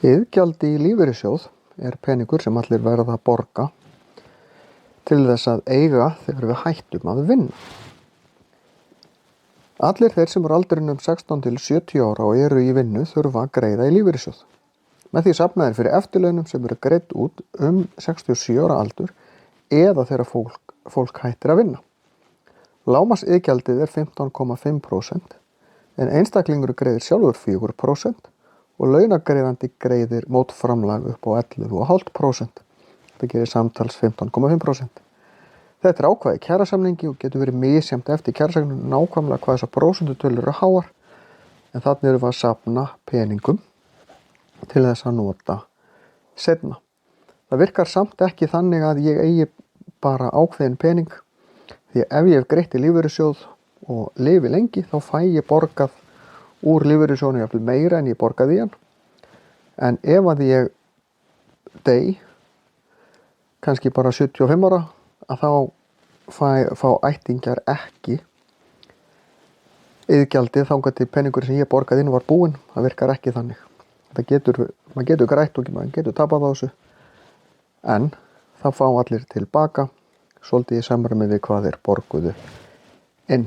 Iðgjald í lífeyrissjóð peningur sem allir verða að borga til þess að eiga þegar við hættum að vinna. Allir þeir sem eru á aldrinum 16 til 70 ára og eru í vinnu þurfa að greiða í lífeyrissjóð. Með því safna þeir fyrir eftirlaunum sem eru greidd út 67 ára aldur eða þegar fólk hættir að vinna. Lágmarksiðgjaldið 15,5% en einstaklingur greiðir sjálfur 4% og launagreiðandi greiðir mótframlag upp á 11,5%. Það gerir samtals 15,5%. Þetta ákvæði í kjarasamningi og getur verið misjafnt eftir kjarasamningu nákvæmlega hvað þessar prósentutölur eru háar, en þarna erum við að safna peningum til þess að nota seinna. Það virkar samt ekki þannig að ég eigi bara ákveðin pening, því ef ég hef greitt í lífeyrissjóð og lifi lengi þá fæ ég borgað úr lífeyrissjóðnum jafnvel meira en ég borgaði í hann. En ef að ég dey, kannski bara 75 ára, að þá fá ættingjar ekki iðgjaldið þangað til peningur sem ég borgaði inn var búinn. Það virkar ekki þannig. Maður getur grætt og maður getur tapað á þessu, en það fá allir tilbaka svolítið í samræmi við hvað þeir borguðu inn.